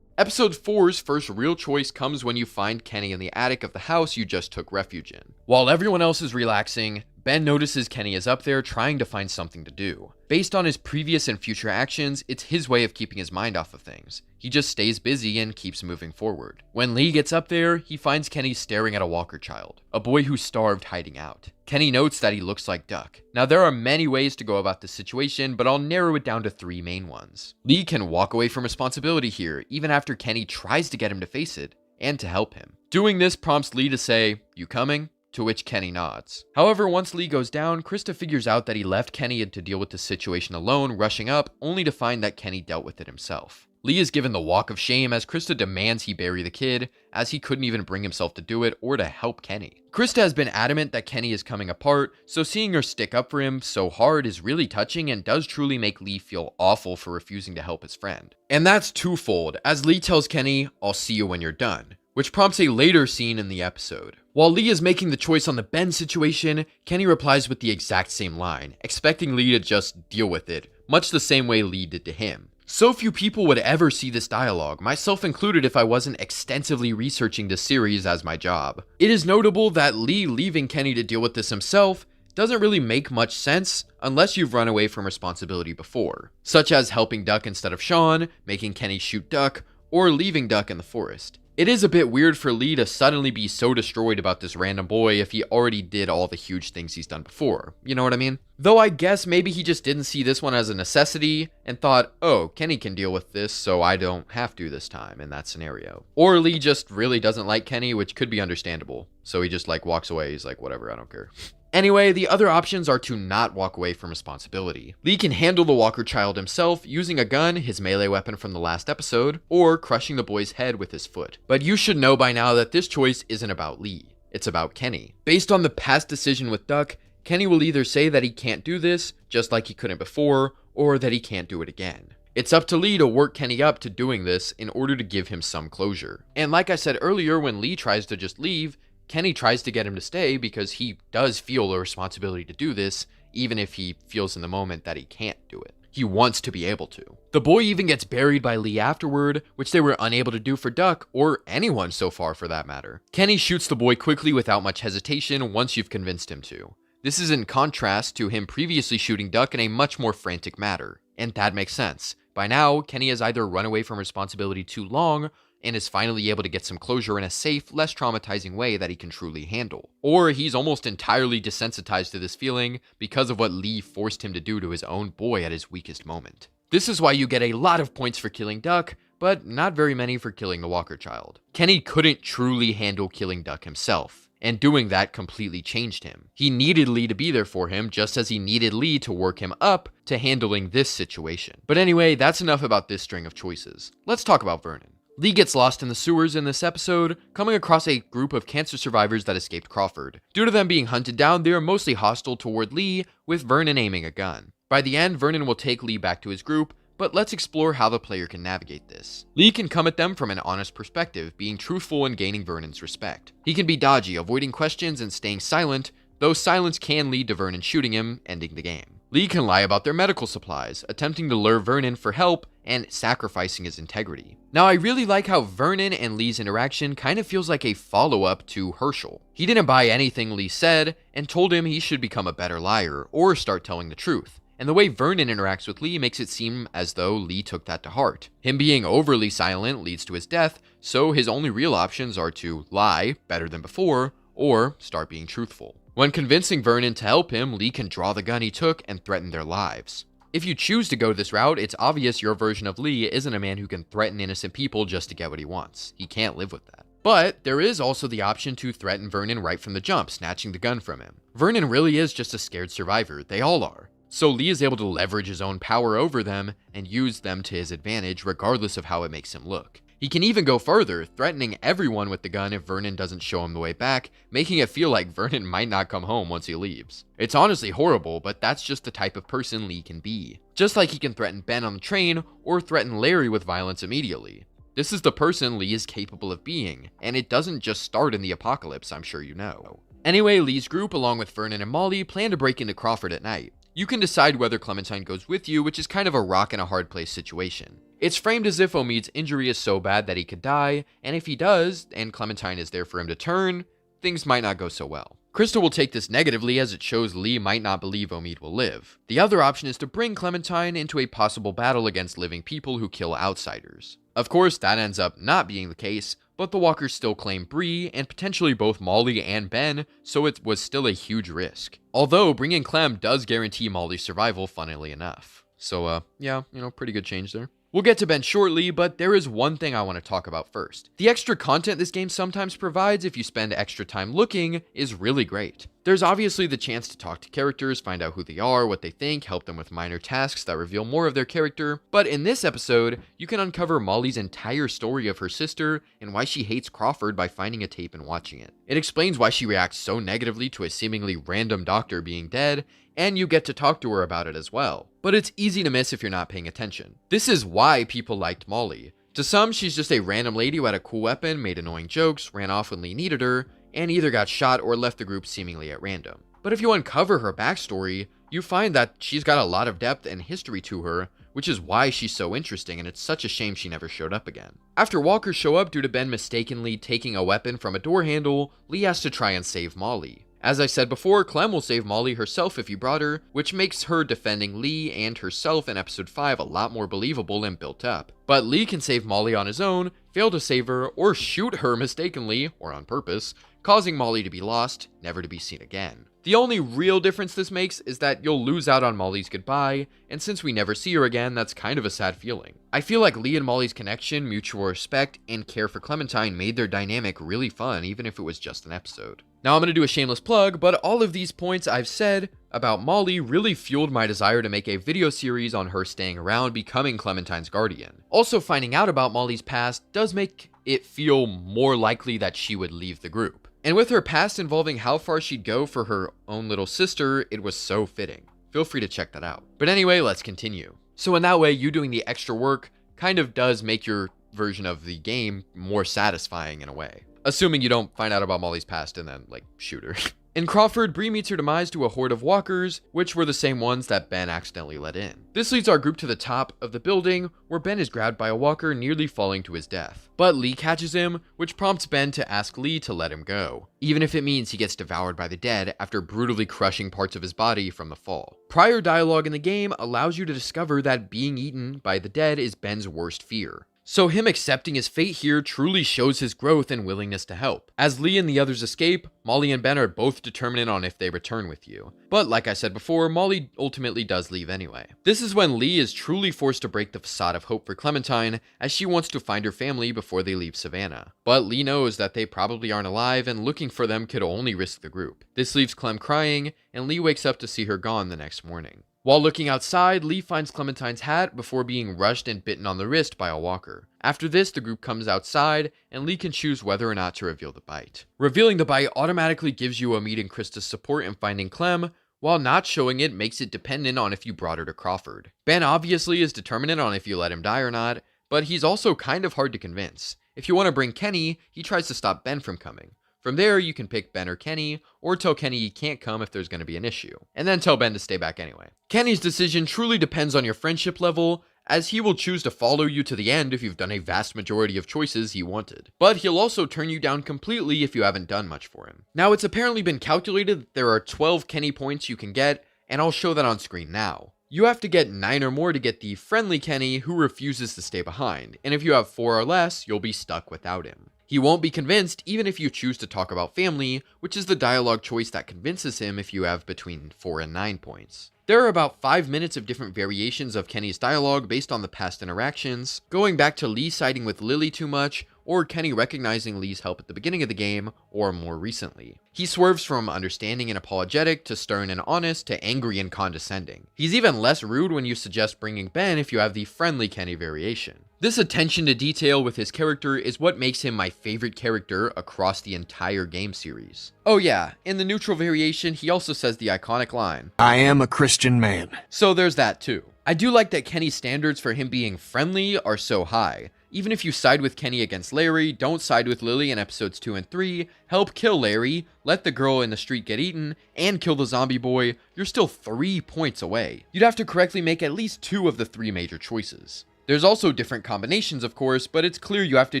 Episode 4's first real choice comes when you find Kenny in the attic of the house you just took refuge in. While everyone else is relaxing, Ben notices Kenny is up there trying to find something to do. Based on his previous and future actions, it's his way of keeping his mind off of things. He just stays busy and keeps moving forward. When Lee gets up there, he finds Kenny staring at a Walker child, a boy who starved hiding out. Kenny notes that he looks like Duck. Now, there are many ways to go about this situation, but I'll narrow it down to 3 main ones. Lee can walk away from responsibility here, even after Kenny tries to get him to face it, and to help him. Doing this prompts Lee to say, "You coming?" To which Kenny nods. However, once Lee goes down, Krista figures out that he left Kenny to deal with the situation alone, rushing up, only to find that Kenny dealt with it himself. Lee is given the walk of shame as Krista demands he bury the kid, as he couldn't even bring himself to do it or to help Kenny. Krista has been adamant that Kenny is coming apart, so seeing her stick up for him so hard is really touching and does truly make Lee feel awful for refusing to help his friend. And that's twofold, as Lee tells Kenny, "I'll see you when you're done," which prompts a later scene in the episode. While Lee is making the choice on the Ben situation, Kenny replies with the exact same line, expecting Lee to just deal with it, much the same way Lee did to him. So few people would ever see this dialogue, myself included if I wasn't extensively researching this series as my job. It is notable that Lee leaving Kenny to deal with this himself doesn't really make much sense unless you've run away from responsibility before, such as helping Duck instead of Sean, making Kenny shoot Duck, or leaving Duck in the forest. It is a bit weird for Lee to suddenly be so destroyed about this random boy if he already did all the huge things he's done before, you know what I mean? Though I guess maybe he just didn't see this one as a necessity and thought, oh, Kenny can deal with this, so I don't have to this time in that scenario. Or Lee just really doesn't like Kenny, which could be understandable, so he just like walks away, he's like, whatever, I don't care. Anyway, the other options are to not walk away from responsibility. Lee can handle the Walker child himself using a gun, his melee weapon from the last episode, or crushing the boy's head with his foot. But you should know by now that this choice isn't about Lee, it's about Kenny. Based on the past decision with Duck, Kenny will either say that he can't do this, just like he couldn't before, or that he can't do it again. It's up to Lee to work Kenny up to doing this in order to give him some closure. And like I said earlier, when Lee tries to just leave, Kenny tries to get him to stay because he does feel a responsibility to do this, even if he feels in the moment that he can't do it. He wants to be able to. The boy even gets buried by Lee afterward, which they were unable to do for Duck, or anyone so far for that matter. Kenny shoots the boy quickly without much hesitation once you've convinced him to. This is in contrast to him previously shooting Duck in a much more frantic manner. And that makes sense. By now, Kenny has either run away from responsibility too long, and is finally able to get some closure in a safe, less traumatizing way that he can truly handle. Or he's almost entirely desensitized to this feeling because of what Lee forced him to do to his own boy at his weakest moment. This is why you get a lot of points for killing Duck, but not very many for killing the Walker child. Kenny couldn't truly handle killing Duck himself, and doing that completely changed him. He needed Lee to be there for him, just as he needed Lee to work him up to handling this situation. But anyway, that's enough about this string of choices. Let's talk about Vernon. Lee gets lost in the sewers in this episode, coming across a group of cancer survivors that escaped Crawford. Due to them being hunted down, they are mostly hostile toward Lee, with Vernon aiming a gun. By the end, Vernon will take Lee back to his group, but let's explore how the player can navigate this. Lee can come at them from an honest perspective, being truthful and gaining Vernon's respect. He can be dodgy, avoiding questions and staying silent, though silence can lead to Vernon shooting him, ending the game. Lee can lie about their medical supplies, attempting to lure Vernon for help and sacrificing his integrity. Now, I really like how Vernon and Lee's interaction kind of feels like a follow-up to Herschel. He didn't buy anything Lee said and told him he should become a better liar or start telling the truth. And the way Vernon interacts with Lee makes it seem as though Lee took that to heart. Him being overly silent leads to his death, so his only real options are to lie better than before or start being truthful. When convincing Vernon to help him, Lee can draw the gun he took and threaten their lives. If you choose to go this route, it's obvious your version of Lee isn't a man who can threaten innocent people just to get what he wants. He can't live with that. But there is also the option to threaten Vernon right from the jump, snatching the gun from him. Vernon really is just a scared survivor. They all are. So Lee is able to leverage his own power over them and use them to his advantage regardless of how it makes him look. He can even go further, threatening everyone with the gun if Vernon doesn't show him the way back, making it feel like Vernon might not come home once he leaves. It's honestly horrible, but that's just the type of person Lee can be. Just like he can threaten Ben on the train or threaten Larry with violence immediately. This is the person Lee is capable of being, and it doesn't just start in the apocalypse, I'm sure you know. Anyway, Lee's group, along with Vernon and Molly, plan to break into Crawford at night. You can decide whether Clementine goes with you, which is kind of a rock and a hard place situation. It's framed as if Omid's injury is so bad that he could die, and if he does, and Clementine is there for him to turn, things might not go so well. Krista will take this negatively as it shows Lee might not believe Omid will live. The other option is to bring Clementine into a possible battle against living people who kill outsiders. Of course, that ends up not being the case, but the walkers still claim Bree, and potentially both Molly and Ben, so it was still a huge risk. Although, bringing Clem does guarantee Molly's survival, funnily enough. So, yeah, pretty good change there. We'll get to Ben shortly, but there is one thing I want to talk about first. The extra content this game sometimes provides if you spend extra time looking is really great. There's obviously the chance to talk to characters, find out who they are, what they think, help them with minor tasks that reveal more of their character, but in this episode, you can uncover Molly's entire story of her sister and why she hates Crawford by finding a tape and watching it. It explains why she reacts so negatively to a seemingly random doctor being dead, and you get to talk to her about it as well. But it's easy to miss if you're not paying attention. This is why people liked Molly. To some, she's just a random lady who had a cool weapon, made annoying jokes, ran off when Lee needed her, and either got shot or left the group seemingly at random. But if you uncover her backstory, you find that she's got a lot of depth and history to her, which is why she's so interesting, and it's such a shame she never showed up again. After walkers show up due to Ben mistakenly taking a weapon from a door handle, Lee has to try and save Molly. As I said before, Clem will save Molly herself if you brought her, which makes her defending Lee and herself in episode 5 a lot more believable and built up. But Lee can save Molly on his own, fail to save her, or shoot her mistakenly, or on purpose, causing Molly to be lost, never to be seen again. The only real difference this makes is that you'll lose out on Molly's goodbye, and since we never see her again, that's kind of a sad feeling. I feel like Lee and Molly's connection, mutual respect, and care for Clementine made their dynamic really fun, even if it was just an episode. Now I'm going to do a shameless plug, but all of these points I've said about Molly really fueled my desire to make a video series on her staying around, becoming Clementine's guardian. Also, finding out about Molly's past does make it feel more likely that she would leave the group. And with her past involving how far she'd go for her own little sister, it was so fitting. Feel free to check that out. But anyway, let's continue. So in that way, you doing the extra work kind of does make your version of the game more satisfying in a way. Assuming you don't find out about Molly's past and then, like, shoot her. In Crawford, Bree meets her demise to a horde of walkers, which were the same ones that Ben accidentally let in. This leads our group to the top of the building, where Ben is grabbed by a walker, nearly falling to his death. But Lee catches him, which prompts Ben to ask Lee to let him go, even if it means he gets devoured by the dead after brutally crushing parts of his body from the fall. Prior dialogue in the game allows you to discover that being eaten by the dead is Ben's worst fear. So him accepting his fate here truly shows his growth and willingness to help. As Lee and the others escape, Molly and Ben are both determined on if they return with you. But like I said before, Molly ultimately does leave anyway. This is when Lee is truly forced to break the facade of hope for Clementine, as she wants to find her family before they leave Savannah. But Lee knows that they probably aren't alive, and looking for them could only risk the group. This leaves Clem crying, and Lee wakes up to see her gone the next morning. While looking outside, Lee finds Clementine's hat before being rushed and bitten on the wrist by a walker. After this, the group comes outside, and Lee can choose whether or not to reveal the bite. Revealing the bite automatically gives you Omid and Krista's support in finding Clem, while not showing it makes it dependent on if you brought her to Crawford. Ben obviously is determinant on if you let him die or not, but he's also kind of hard to convince. If you want to bring Kenny, he tries to stop Ben from coming. From there, you can pick Ben or Kenny, or tell Kenny he can't come if there's going to be an issue, and then tell Ben to stay back anyway. Kenny's decision truly depends on your friendship level, as he will choose to follow you to the end if you've done a vast majority of choices he wanted. But he'll also turn you down completely if you haven't done much for him. Now, it's apparently been calculated that there are 12 Kenny points you can get, and I'll show that on screen now. You have to get 9 or more to get the friendly Kenny who refuses to stay behind, and if you have 4 or less, you'll be stuck without him. He won't be convinced even if you choose to talk about family, which is the dialogue choice that convinces him if you have between 4 and 9 points. There are about 5 minutes of different variations of Kenny's dialogue based on the past interactions, going back to Lee siding with Lily too much, or Kenny recognizing Lee's help at the beginning of the game, or more recently. He swerves from understanding and apologetic to stern and honest to angry and condescending. He's even less rude when you suggest bringing Ben if you have the friendly Kenny variation. This attention to detail with his character is what makes him my favorite character across the entire game series. Oh yeah, in the neutral variation, he also says the iconic line, I am a Christian man. So there's that too. I do like that Kenny's standards for him being friendly are so high. Even if you side with Kenny against Larry, don't side with Lily in episodes 2 and 3, help kill Larry, let the girl in the street get eaten, and kill the zombie boy, you're still 3 points away. You'd have to correctly make at least 2 of the 3 major choices. There's also different combinations, of course, but it's clear you have to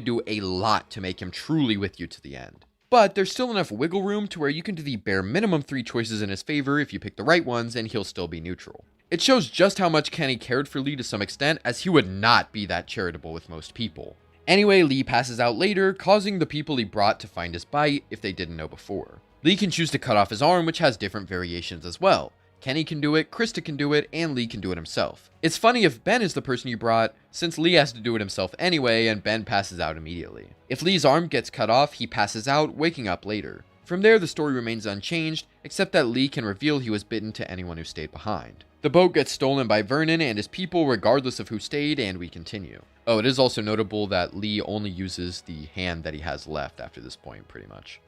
do a lot to make him truly with you to the end. But there's still enough wiggle room to where you can do the bare minimum 3 choices in his favor if you pick the right ones, and he'll still be neutral. It shows just how much Kenny cared for Lee to some extent, as he would not be that charitable with most people. Anyway, Lee passes out later, causing the people he brought to find his bite if they didn't know before. Lee can choose to cut off his arm, which has different variations as well. Kenny can do it, Krista can do it, and Lee can do it himself. It's funny if Ben is the person you brought, since Lee has to do it himself anyway, and Ben passes out immediately. If Lee's arm gets cut off, he passes out, waking up later. From there, the story remains unchanged, except that Lee can reveal he was bitten to anyone who stayed behind. The boat gets stolen by Vernon and his people regardless of who stayed, and we continue. Oh, it is also notable that Lee only uses the hand that he has left after this point, pretty much.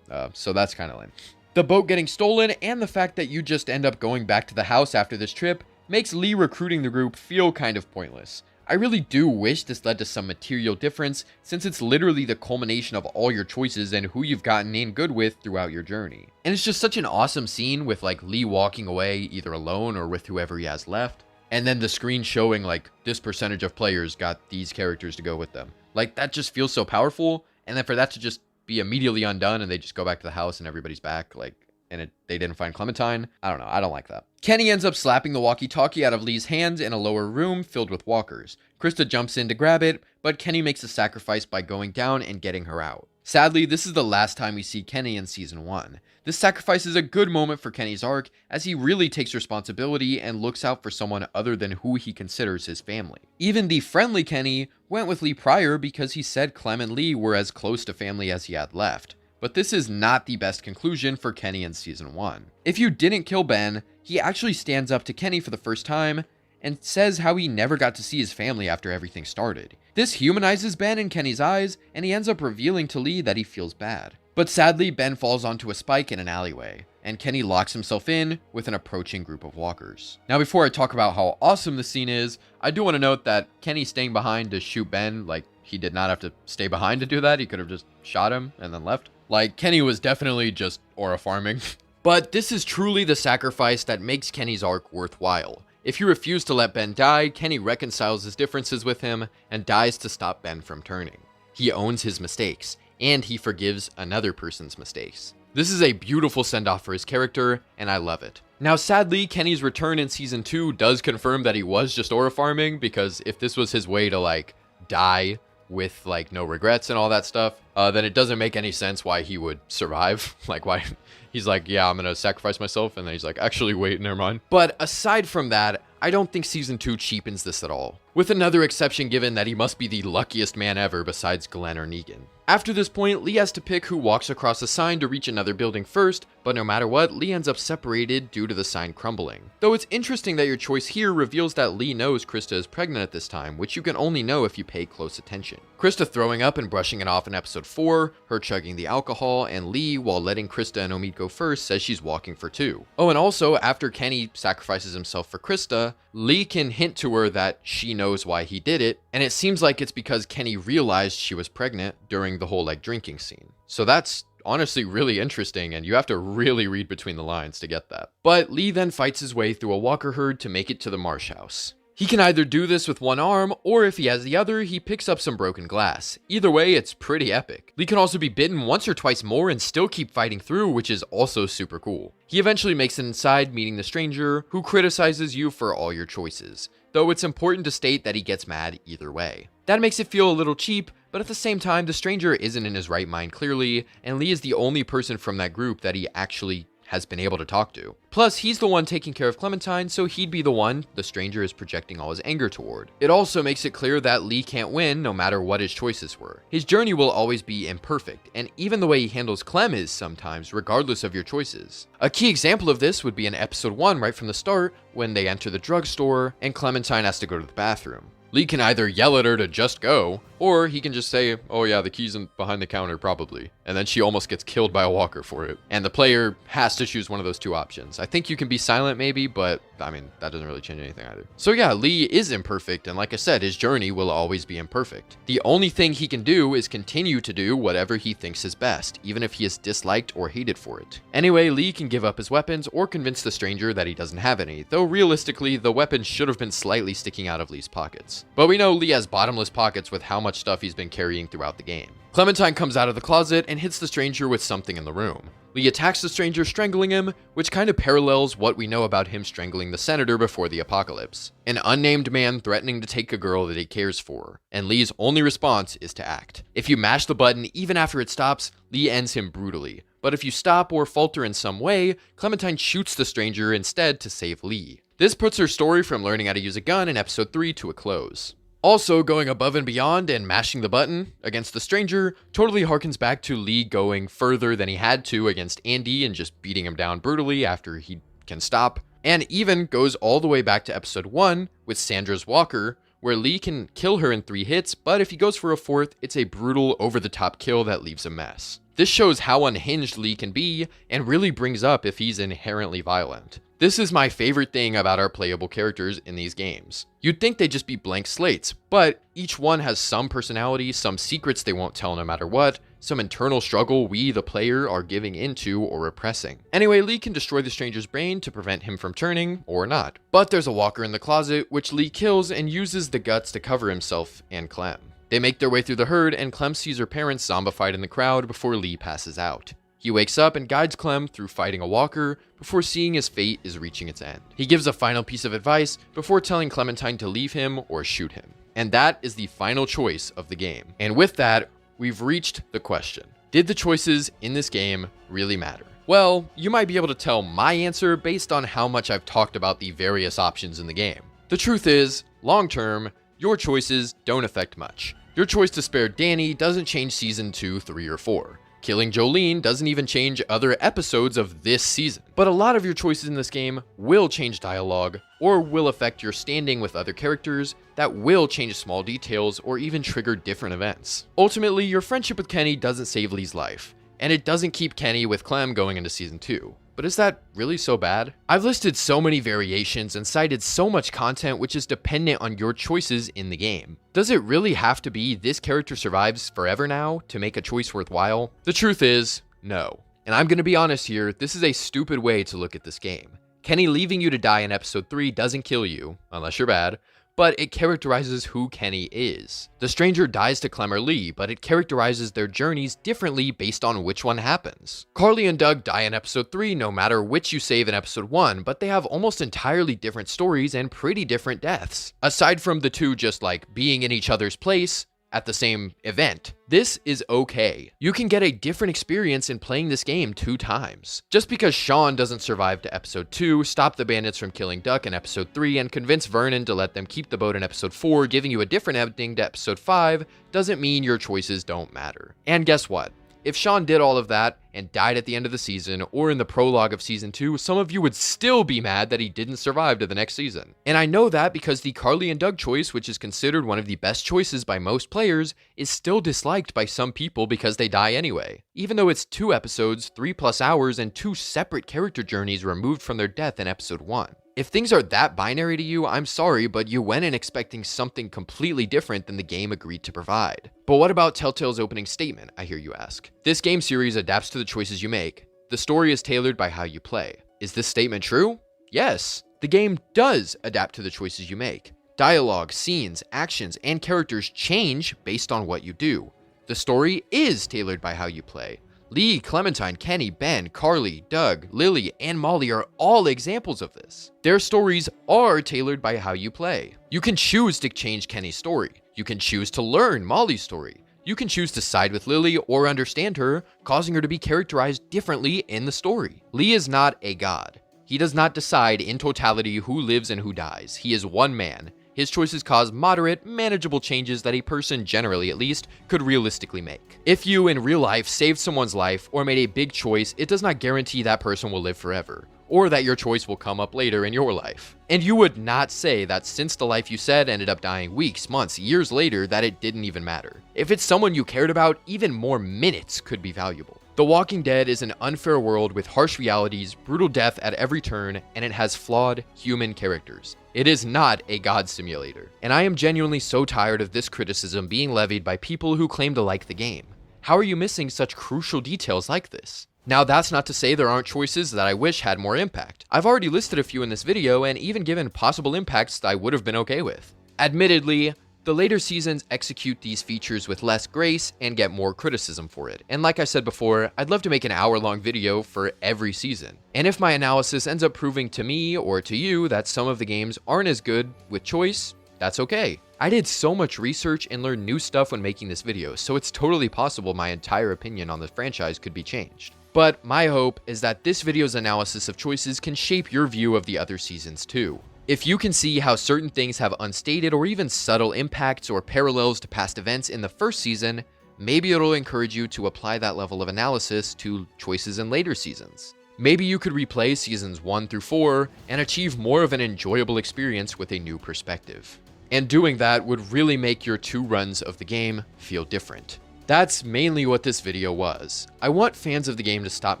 So that's kind of lame. The boat getting stolen and the fact that you just end up going back to the house after this trip makes Lee recruiting the group feel kind of pointless. I really do wish this led to some material difference, since it's literally the culmination of all your choices and who you've gotten in good with throughout your journey. And it's just such an awesome scene with like Lee walking away either alone or with whoever he has left, and then the screen showing like this percentage of players got these characters to go with them. Like that just feels so powerful, and then for that to just be immediately undone and they just go back to the house and everybody's back, like, and they didn't find Clementine. I don't know. I don't like that. Kenny ends up slapping the walkie-talkie out of Lee's hands in a lower room filled with walkers. Krista jumps in to grab it, but Kenny makes a sacrifice by going down and getting her out. Sadly, this is the last time we see Kenny in Season 1. This sacrifice is a good moment for Kenny's arc, as he really takes responsibility and looks out for someone other than who he considers his family. Even the friendly Kenny went with Lee prior because he said Clem and Lee were as close to family as he had left. But this is not the best conclusion for Kenny in Season 1. If you didn't kill Ben, he actually stands up to Kenny for the first time and says how he never got to see his family after everything started. This humanizes Ben in Kenny's eyes, and he ends up revealing to Lee that he feels bad. But sadly, Ben falls onto a spike in an alleyway, and Kenny locks himself in with an approaching group of walkers. Now, before I talk about how awesome the scene is, I do want to note that Kenny staying behind to shoot Ben, like, he did not have to stay behind to do that. He could have just shot him and then left. Like, Kenny was definitely just aura farming. But this is truly the sacrifice that makes Kenny's arc worthwhile. If you refuse to let Ben die, Kenny reconciles his differences with him and dies to stop Ben from turning. He owns his mistakes, and he forgives another person's mistakes. This is a beautiful send-off for his character, and I love it. Now, sadly, Kenny's return in Season 2 does confirm that he was just aura farming, because if this was his way to, like, die with, like, no regrets and all that stuff, then it doesn't make any sense why he would survive. Like, why he's like, yeah, I'm gonna sacrifice myself, and then he's like, actually, wait, never mind. But aside from that, I don't think Season 2 cheapens this at all, with another exception given that he must be the luckiest man ever besides Glenn or Negan. After this point, Lee has to pick who walks across a sign to reach another building first, but no matter what, Lee ends up separated due to the sign crumbling. Though it's interesting that your choice here reveals that Lee knows Krista is pregnant at this time, which you can only know if you pay close attention. Krista throwing up and brushing it off in episode 4, her chugging the alcohol, and Lee, while letting Krista and Omid go first, says she's walking for 2. Oh, and also, after Kenny sacrifices himself for Krista, Lee can hint to her that she knows why he did it, and it seems like it's because Kenny realized she was pregnant during the whole, like, drinking scene. So that's honestly really interesting, and you have to really read between the lines to get that. But Lee then fights his way through a walker herd to make it to the Marsh house. He can either do this with one arm, or if he has the other, he picks up some broken glass. Either way, it's pretty epic. Lee can also be bitten once or twice more and still keep fighting through, which is also super cool. He eventually makes it inside, meeting the stranger, who criticizes you for all your choices, though it's important to state that he gets mad either way. That makes it feel a little cheap, but at the same time, the stranger isn't in his right mind clearly, and Lee is the only person from that group that he actually has been able to talk to. Plus, he's the one taking care of Clementine, so he'd be the one the stranger is projecting all his anger toward. It also makes it clear that Lee can't win no matter what his choices were. His journey will always be imperfect, and even the way he handles Clem is sometimes, regardless of your choices. A key example of this would be in episode 1 right from the start, when they enter the drugstore and Clementine has to go to the bathroom. Lee can either yell at her to just go, or he can just say, oh yeah, the key's behind the counter probably, and then she almost gets killed by a walker for it. And the player has to choose one of those two options. I think you can be silent maybe, but I mean, that doesn't really change anything either. So yeah, Lee is imperfect, and like I said, his journey will always be imperfect. The only thing he can do is continue to do whatever he thinks is best, even if he is disliked or hated for it. Anyway, Lee can give up his weapons or convince the stranger that he doesn't have any, though realistically, the weapons should have been slightly sticking out of Lee's pockets. But we know Lee has bottomless pockets with how much stuff he's been carrying throughout the game. Clementine comes out of the closet and hits the stranger with something in the room. Lee attacks the stranger, strangling him, which kind of parallels what we know about him strangling the senator before the apocalypse. An unnamed man threatening to take a girl that he cares for, and Lee's only response is to act. If you mash the button even after it stops, Lee ends him brutally. But if you stop or falter in some way, Clementine shoots the stranger instead to save Lee. This puts her story from learning how to use a gun in episode 3 to a close. Also, going above and beyond and mashing the button against the stranger totally harkens back to Lee going further than he had to against Andy and just beating him down brutally after he can stop. And even goes all the way back to episode 1 with Sandra's Walker, where Lee can kill her in 3 hits, but if he goes for a 4th, it's a brutal over-the-top kill that leaves a mess. This shows how unhinged Lee can be and really brings up if he's inherently violent. This is my favorite thing about our playable characters in these games. You'd think they'd just be blank slates, but each one has some personality, some secrets they won't tell no matter what, some internal struggle we, the player, are giving into or repressing. Anyway, Lee can destroy the stranger's brain to prevent him from turning, or not. But there's a walker in the closet, which Lee kills and uses the guts to cover himself and Clem. They make their way through the herd, and Clem sees her parents zombified in the crowd before Lee passes out. He wakes up and guides Clem through fighting a walker before seeing his fate is reaching its end. He gives a final piece of advice before telling Clementine to leave him or shoot him. And that is the final choice of the game. And with that, we've reached the question. Did the choices in this game really matter? Well, you might be able to tell my answer based on how much I've talked about the various options in the game. The truth is, long term, your choices don't affect much. Your choice to spare Danny doesn't change season 2, 3, or 4. Killing Jolene doesn't even change other episodes of this season. But a lot of your choices in this game will change dialogue, or will affect your standing with other characters, that will change small details, or even trigger different events. Ultimately, your friendship with Kenny doesn't save Lee's life, and it doesn't keep Kenny with Clem going into season 2. But is that really so bad? I've listed so many variations and cited so much content which is dependent on your choices in the game. Does it really have to be this character survives forever now to make a choice worthwhile? The truth is, no. And I'm gonna be honest here, this is a stupid way to look at this game. Kenny leaving you to die in episode 3 doesn't kill you, unless you're bad, but it characterizes who Kenny is. The stranger dies to Clem or Lee, but it characterizes their journeys differently based on which one happens. Carly and Doug die in episode 3 no matter which you save in episode 1, but they have almost entirely different stories and pretty different deaths. Aside from the two just like being in each other's place at the same event. This is okay. You can get a different experience in playing this game 2 times. Just because Sean doesn't survive to episode 2, stop the bandits from killing Duck in episode 3, and convince Vernon to let them keep the boat in episode 4, giving you a different ending to episode 5, doesn't mean your choices don't matter. And guess what? If Sean did all of that and died at the end of the season or in the prologue of season 2, some of you would still be mad that he didn't survive to the next season. And I know that because the Carly and Doug choice, which is considered one of the best choices by most players, is still disliked by some people because they die anyway. Even though it's 2 episodes, 3+ hours, and 2 separate character journeys removed from their death in episode 1. If things are that binary to you, I'm sorry, but you went in expecting something completely different than the game agreed to provide. But what about Telltale's opening statement, I hear you ask? This game series adapts to the choices you make. The story is tailored by how you play. Is this statement true? Yes. The game does adapt to the choices you make. Dialogue, scenes, actions, and characters change based on what you do. The story is tailored by how you play. Lee, Clementine, Kenny, Ben, Carly, Doug, Lily, and Molly are all examples of this. Their stories are tailored by how you play. You can choose to change Kenny's story. You can choose to learn Molly's story. You can choose to side with Lily or understand her, causing her to be characterized differently in the story. Lee is not a god. He does not decide in totality who lives and who dies. He is one man. His choices cause moderate, manageable changes that a person, generally at least, could realistically make. If you, in real life, saved someone's life or made a big choice, it does not guarantee that person will live forever, or that your choice will come up later in your life. And you would not say that since the life you said ended up dying weeks, months, years later, that it didn't even matter. If it's someone you cared about, even more minutes could be valuable. The Walking Dead is an unfair world with harsh realities, brutal death at every turn, and it has flawed human characters. It is not a god simulator. And I am genuinely so tired of this criticism being levied by people who claim to like the game. How are you missing such crucial details like this? Now, that's not to say there aren't choices that I wish had more impact. I've already listed a few in this video and even given possible impacts that I would have been okay with. Admittedly, the later seasons execute these features with less grace and get more criticism for it. And like I said before, I'd love to make an hour-long video for every season. And if my analysis ends up proving to me or to you that some of the games aren't as good with choice, that's okay. I did so much research and learned new stuff when making this video, so it's totally possible my entire opinion on the franchise could be changed. But my hope is that this video's analysis of choices can shape your view of the other seasons too. If you can see how certain things have unstated or even subtle impacts or parallels to past events in the first season, maybe it'll encourage you to apply that level of analysis to choices in later seasons. Maybe you could replay seasons 1 through 4 and achieve more of an enjoyable experience with a new perspective. And doing that would really make your 2 runs of the game feel different. That's mainly what this video was. I want fans of the game to stop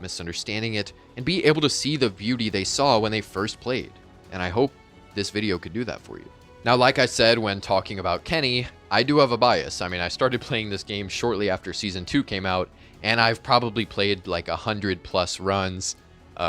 misunderstanding it and be able to see the beauty they saw when they first played. And I hope this video could do that for you. Now, like I said when talking about Kenny, I do have a bias. I mean, I started playing this game shortly after Season 2 came out, and I've probably played like 100+ runs,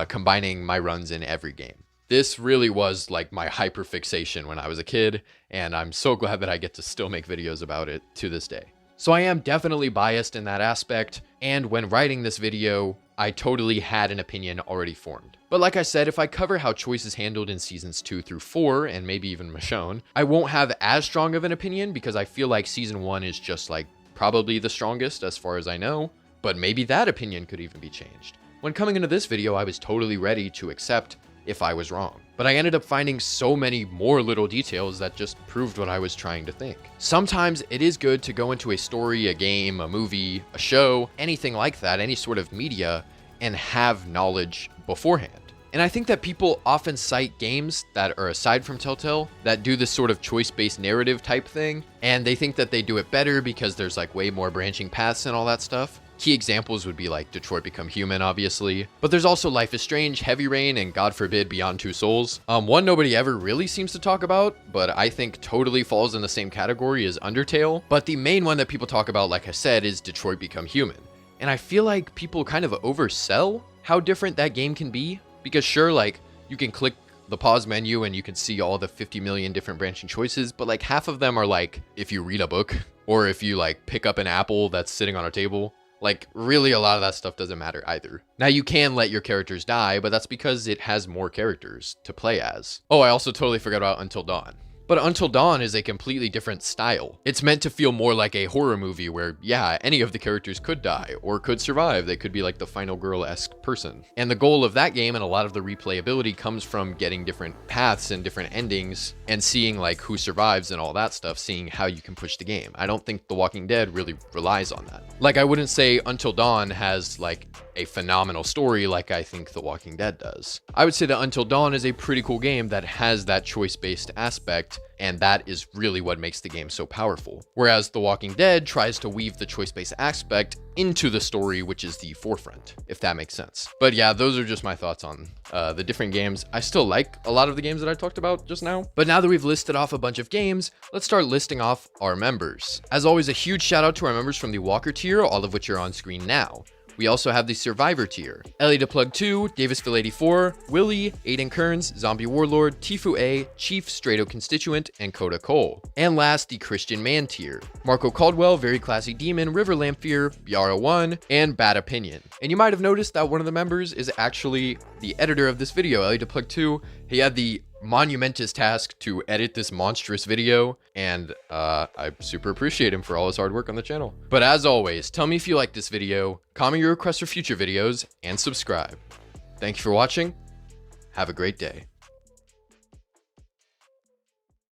combining my runs in every game. This really was like my hyperfixation when I was a kid, and I'm so glad that I get to still make videos about it to this day. So I am definitely biased in that aspect, and when writing this video, I totally had an opinion already formed. But like I said, if I cover how choice is handled in seasons 2 through 4, and maybe even Michonne, I won't have as strong of an opinion because I feel like season 1 is just like probably the strongest as far as I know, but maybe that opinion could even be changed. When coming into this video, I was totally ready to accept if I was wrong, but I ended up finding so many more little details that just proved what I was trying to think. Sometimes it is good to go into a story, a game, a movie, a show, anything like that, any sort of media, and have knowledge beforehand. And I think that people often cite games that are aside from Telltale that do this sort of choice-based narrative type thing, and they think that they do it better because there's like way more branching paths and all that stuff. Key examples would be like Detroit Become Human, obviously, but there's also Life is Strange, Heavy Rain, and God forbid Beyond Two Souls. One nobody ever really seems to talk about, but I think totally falls in the same category as Undertale. But the main one that people talk about, like I said, is Detroit Become Human. And I feel like people kind of oversell how different that game can be, because sure, like you can click the pause menu and you can see all the 50 million different branching choices, but like half of them are like if you read a book or if you like pick up an apple that's sitting on a table. Like, really, a lot of that stuff doesn't matter either. Now, you can let your characters die, but that's because it has more characters to play as. Oh, I also totally forgot about Until Dawn. But Until Dawn is a completely different style. It's meant to feel more like a horror movie where, yeah, any of the characters could die or could survive. They could be like the final girl-esque person. And the goal of that game and a lot of the replayability comes from getting different paths and different endings and seeing like who survives and all that stuff, seeing how you can push the game. I don't think The Walking Dead really relies on that. Like, I wouldn't say Until Dawn has like a phenomenal story like I think The Walking Dead does. I would say that Until Dawn is a pretty cool game that has that choice-based aspect, and that is really what makes the game so powerful. Whereas The Walking Dead tries to weave the choice-based aspect into the story, which is the forefront, if that makes sense. But yeah, those are just my thoughts on the different games. I still like a lot of the games that I talked about just now. But now that we've listed off a bunch of games, let's start listing off our members. As always, a huge shout out to our members from the Walker tier, all of which are on screen now. We also have the Survivor tier: Ellie DePlug 2, Davisville 84, Willie, Aiden Kearns, Zombie Warlord, Tifu A, Chief Strato Constituent, and Coda Cole. And last, the Christian Man tier: Marco Caldwell, Very Classy Demon, River Lamphere, Yara 1, and Bad Opinion. And you might have noticed that one of the members is actually the editor of this video, Ellie DePlug 2. He had the monumentous task to edit this monstrous video, and I super appreciate him for all his hard work on the channel. But as always, tell me if you like this video, comment your requests for future videos, and subscribe. Thank you for watching. Have a great day.